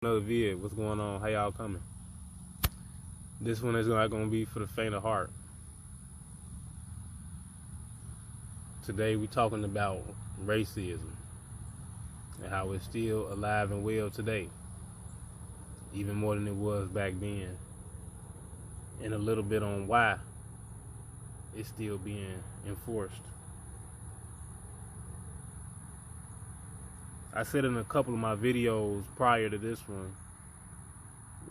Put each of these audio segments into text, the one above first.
Another vid. What's going on? How y'all coming? This one is not gonna be for the faint of heart. Today we talking about racism and how it's still alive and well today, even more than it was back then, and a little bit on why it's still being enforced. I said in a couple of my videos prior to this one,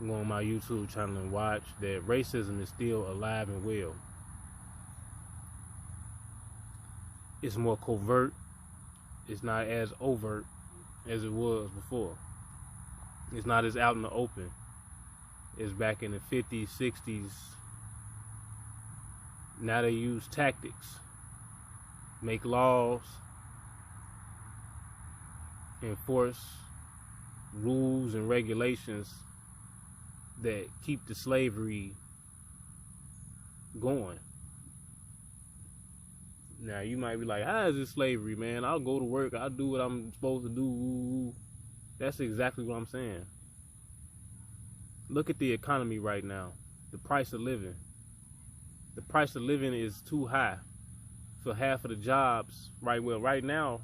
go on my YouTube channel and watch, that racism is still alive and well. It's more covert. It's not as overt as it was before. It's not as out in the open as back in the 50s, 60s. Now they use tactics, make laws, enforce rules and regulations that keep the slavery going. Now you might be like, how is this slavery, man? I'll go to work, I'll do what I'm supposed to do. That's exactly what I'm saying. Look at the economy right now. The price of living. The price of living is too high for half of the jobs. Right now,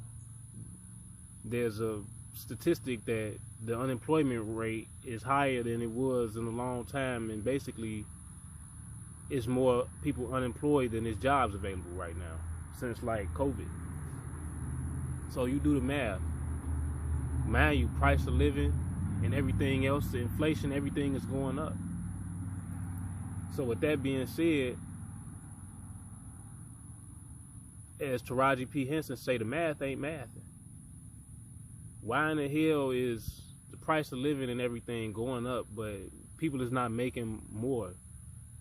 there's a statistic that the unemployment rate is higher than it was in a long time, and basically it's more people unemployed than there's jobs available right now since like COVID. So you do the math. Man, you price of living and everything else, the inflation, everything is going up. So with that being said, as Taraji P. Henson say, the math ain't mathing. Why in the hell is the price of living and everything going up, but people is not making more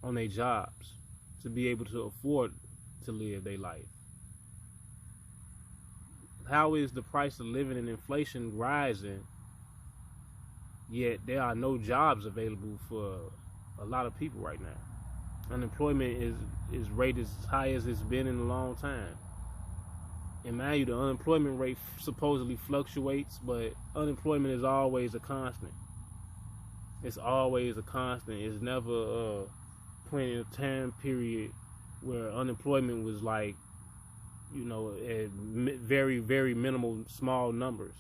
on their jobs to be able to afford to live their life? How is the price of living and inflation rising, yet there are no jobs available for a lot of people right now? Unemployment is rated as high as it's been in a long time. And mind you, the unemployment rate supposedly fluctuates, but unemployment is always a constant. It's always a constant. It's never a point in a time period where unemployment was like, at very, very minimal, small numbers.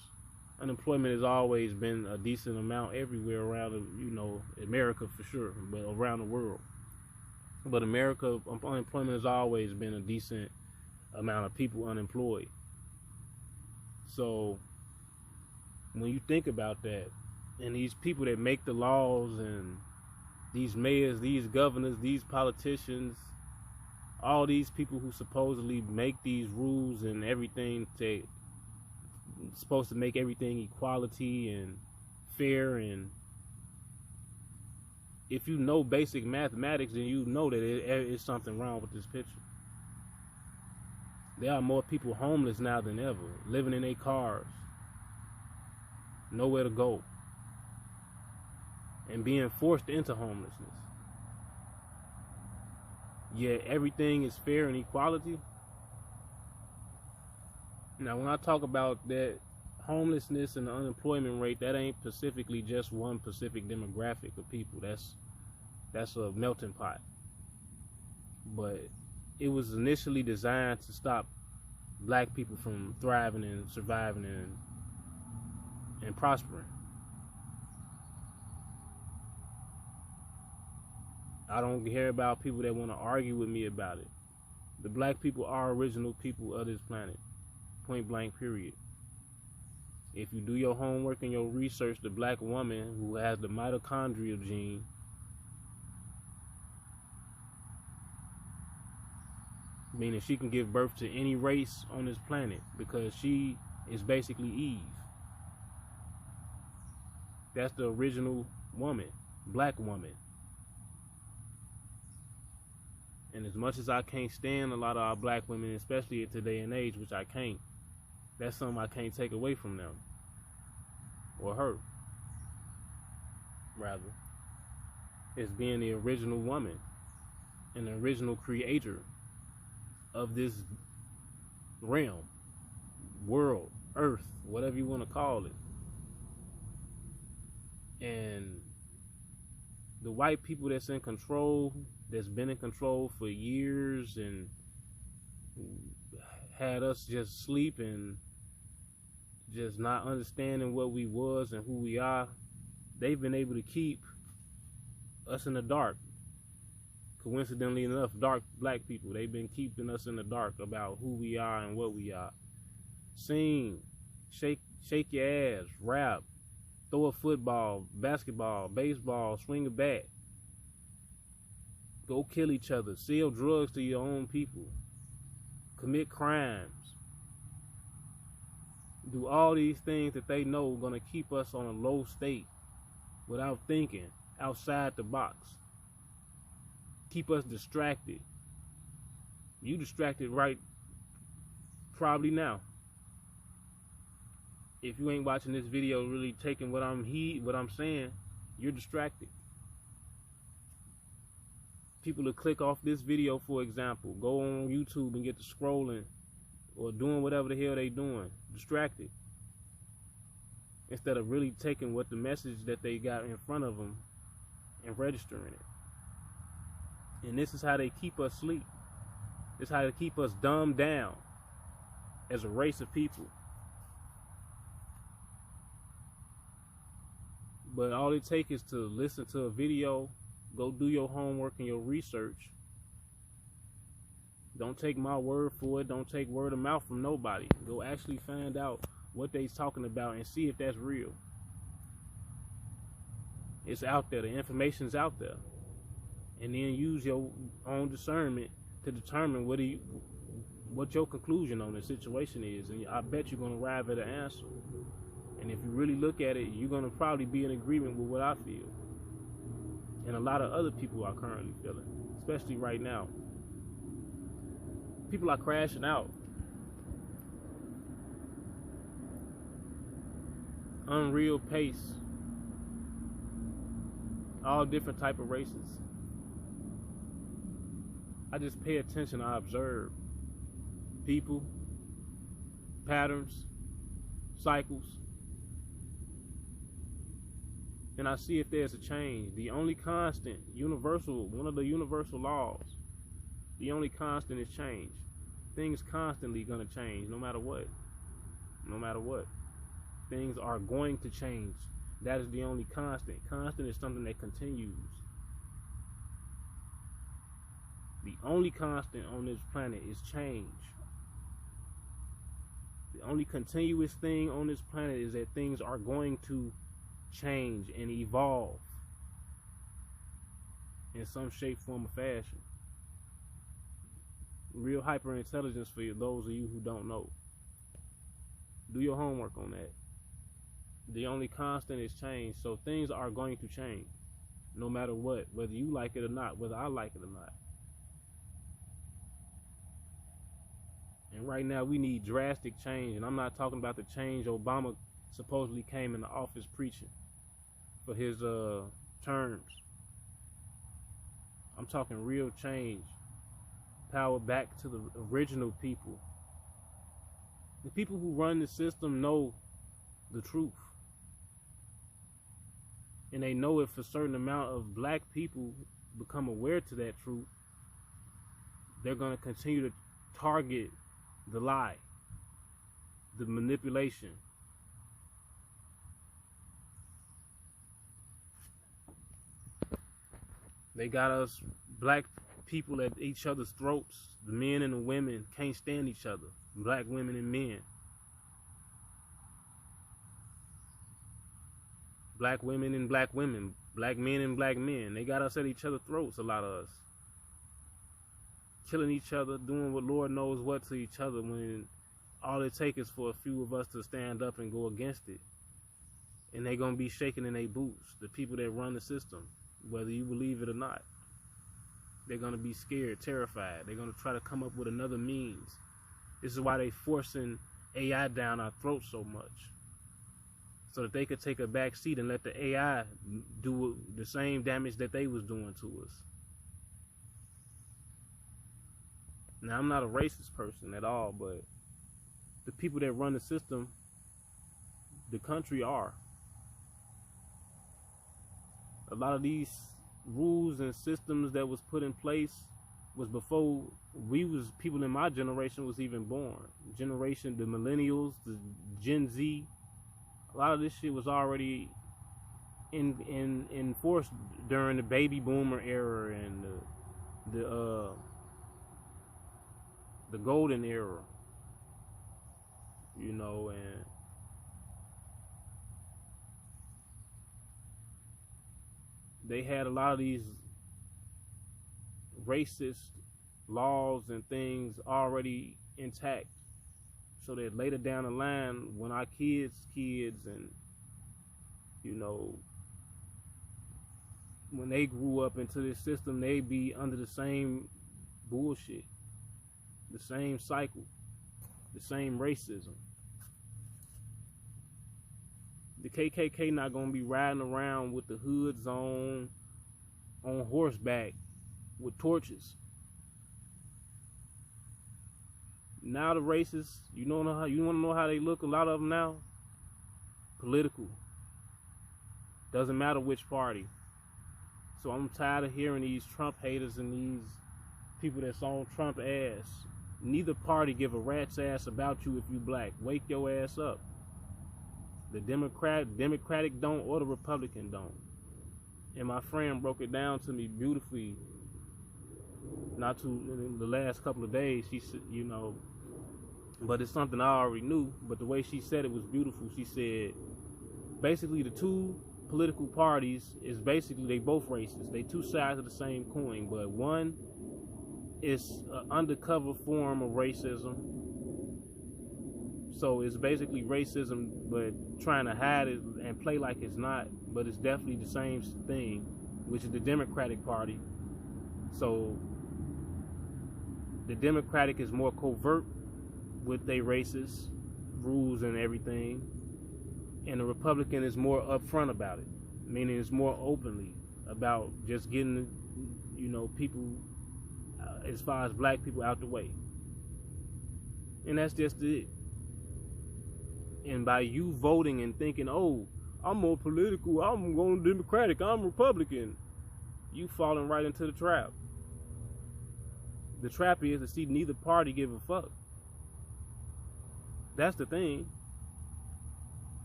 Unemployment has always been a decent amount everywhere around, America for sure, but around the world. But America, unemployment has always been a decent amount of people unemployed. So when you think about that, and these people that make the laws, and these mayors, these governors, these politicians, all these people who supposedly make these rules and everything, supposed to make everything equality and fair, and if you know basic mathematics, then you know that there is something wrong with this picture. There are more people homeless now than ever, living in their cars, nowhere to go, and being forced into homelessness. Yet everything is fair and equality. Now, when I talk about that homelessness and the unemployment rate, that ain't specifically just one specific demographic of people. That's a melting pot. But it was initially designed to stop black people from thriving and surviving and prospering. I don't care about people that want to argue with me about it. The black people are original people of this planet. Point blank, period. If you do your homework and your research, the black woman who has the mitochondrial gene meaning she can give birth to any race on this planet, because she is basically Eve. That's the original woman, black woman. And as much as I can't stand a lot of our black women, especially in today and age, which I can't, that's something I can't take away from them, or her, rather. It's being the original woman and the original creator of this realm, world, earth, whatever you want to call it. And the white people that's in control, that's been in control for years and had us just sleeping, just not understanding what we was and who we are, they've been able to keep us in the dark. Coincidentally enough, dark black people, they've been keeping us in the dark about who we are and what we are. Sing, shake your ass, rap, throw a football, basketball, baseball, swing a bat, go kill each other, sell drugs to your own people, commit crimes, do all these things that they know are going to keep us on a low state without thinking outside the box. Keep us distracted. You distracted right probably now. If you ain't watching this video really taking what I'm saying, you're distracted. People will click off this video, for example, go on YouTube and get to scrolling or doing whatever the hell they doing, distracted, instead of really taking what the message that they got in front of them and registering it. And this is how they keep us asleep. This is how they keep us dumbed down as a race of people. But all it takes is to listen to a video, go do your homework and your research. Don't take my word for it. Don't take word of mouth from nobody. Go actually find out what they're talking about and see if that's real. It's out there. The information's out there. And then use your own discernment to determine what your conclusion on the situation is. And I bet you're going to arrive at an answer. And if you really look at it, you're going to probably be in agreement with what I feel. And a lot of other people are currently feeling, especially right now. People are crashing out. Unreal pace. All different type of races. I just pay attention, I observe people, patterns, cycles, and I see if there's a change. The only constant, universal, one of the universal laws, the only constant is change. Things constantly gonna change, no matter what. No matter what. Things are going to change. That is the only constant. Constant is something that continues. The only constant on this planet is change. The only continuous thing on this planet is that things are going to change and evolve in some shape, form, or fashion. Real hyper intelligence for those of you who don't know. Do your homework on that. The only constant is change, so things are going to change no matter what, whether you like it or not, whether I like it or not. And right now we need drastic change, and I'm not talking about the change Obama supposedly came into office preaching for his terms. I'm talking real change. Power back to the original people. The people who run the system know the truth. And they know if a certain amount of black people become aware to that truth, they're going to continue to target the lie, the manipulation. They got us black people at each other's throats. The men and the women can't stand each other. Black women and men. Black women and black women. Black men and black men. They got us at each other's throats, a lot of us. Killing each other, doing what Lord knows what to each other, when all it takes is for a few of us to stand up and go against it. And they're going to be shaking in their boots, the people that run the system, whether you believe it or not. They're going to be scared, terrified. They're going to try to come up with another means. This is why they're forcing AI down our throats so much, so that they could take a back seat and let the AI do the same damage that they was doing to us. Now, I'm not a racist person at all, but the people that run the system, the country, are. A lot of these rules and systems that was put in place was before people in my generation was even born. Generation, the millennials, the Gen Z, a lot of this shit was already enforced during the baby boomer era and the golden era, you know, and they had a lot of these racist laws and things already intact, so that later down the line, when our kids and, you know, when they grew up into this system, they'd be under the same bullshit, the same cycle, the same racism. The KKK not gonna be riding around with the hoods on horseback with torches. Now the racists, you want to know how they look? A lot of them now, political. Doesn't matter which party. So I'm tired of hearing these Trump haters and these people that's on Trump ass. Neither party give a rat's ass about you if you black. Wake your ass up. The Democratic don't, or the Republican don't. And my friend broke it down to me beautifully. In the last couple of days, she said, you know, but it's something I already knew. But the way she said it was beautiful. She said, basically the two political parties is basically they both racist. They two sides of the same coin, but one is an undercover form of racism. So it's basically racism, but trying to hide it and play like it's not, but it's definitely the same thing, which is the Democratic Party. So the Democratic is more covert with their racist rules and everything, and the Republican is more upfront about it, meaning it's more openly about just getting, you know, people, as far as black people, out the way. And that's just it. And by you voting and thinking, oh, I'm more political, I'm going Democratic, I'm Republican, you falling right into the trap. The trap is to see neither party give a fuck. That's the thing.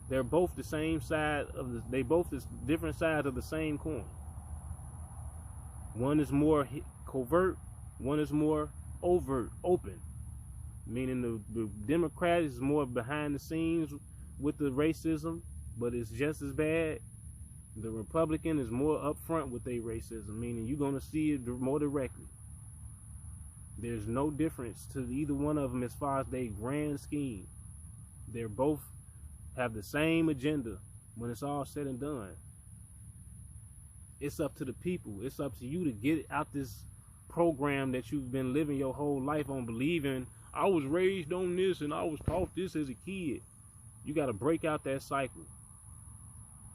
They're both the same side of they both is different sides of the same coin. One is more covert, one is more overt, open. Meaning the Democrat is more behind the scenes with the racism, but it's just as bad. The Republican is more upfront with their racism, meaning you're going to see it more directly. There's no difference to either one of them as far as their grand scheme. They're both have the same agenda when it's all said and done. It's up to the people. It's up to you to get out this program that you've been living your whole life on, believing I was raised on this and I was taught this as a kid. You got to break out that cycle.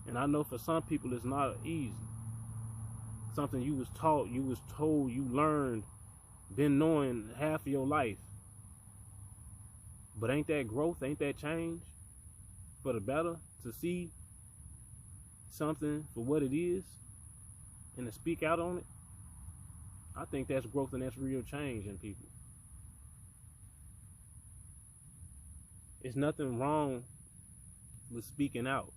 And I know for some people it's not easy. Something you was taught, you was told, you learned, been knowing half of your life. But ain't that growth? Ain't that change for the better? To see something for what it is and to speak out on it, I think that's growth and that's real change in people. There's nothing wrong with speaking out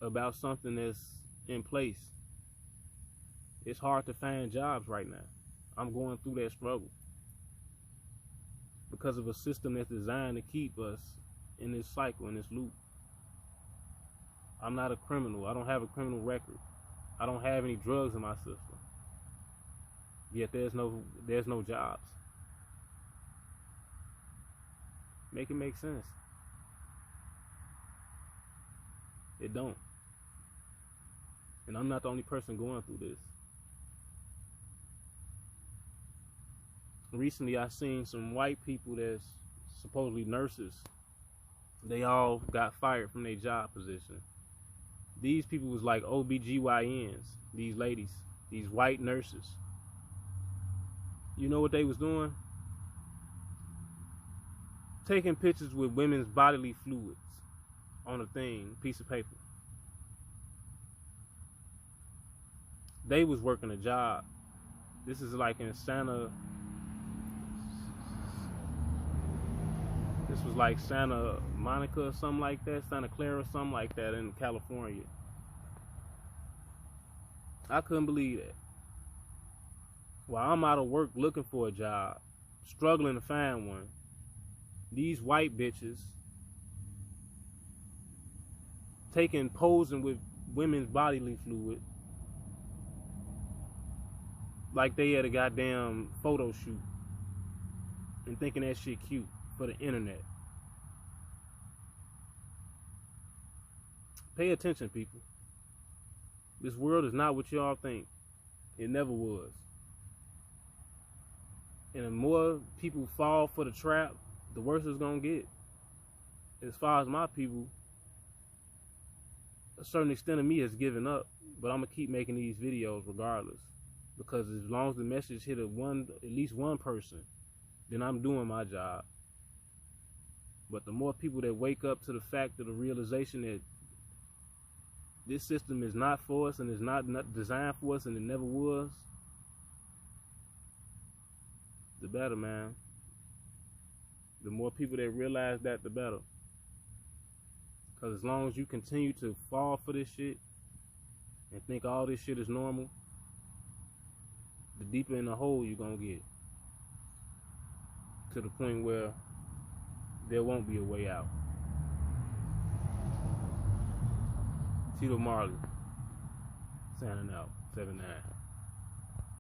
about something that's in place. It's hard to find jobs right now. I'm going through that struggle because of a system that's designed to keep us in this cycle, in this loop. I'm not a criminal. I don't have a criminal record. I don't have any drugs in my system. Yet there's no jobs. Make it make sense. It don't. And I'm not the only person going through this. Recently I seen some white people that's supposedly nurses. They all got fired from their job position. These people was like OBGYNs, these ladies, these white nurses. You know what they was doing? Taking pictures with women's bodily fluids on a piece of paper. they was working a job. This is like in Santa. This was like Santa Monica or something like that, Santa Clara or something like that in California. I couldn't believe that. While I'm out of work looking for a job, struggling to find one, these white bitches posing with women's bodily fluid like they had a goddamn photo shoot and thinking that shit cute for the internet. Pay attention, people. This world is not what y'all think. It never was. And the more people fall for the trap, the worse it's gonna get. As far as my people, a certain extent of me has given up, but I'm gonna keep making these videos regardless. Because as long as the message hit at least one person, then I'm doing my job. But the more people that wake up to the fact of the realization that this system is not for us and is not designed for us and it never was, the better, man. The more people that realize that, the better. Because as long as you continue to fall for this shit and think all this shit is normal, the deeper in the hole you're gonna get. To the point where there won't be a way out. Tito Marley, signing out, 7-9.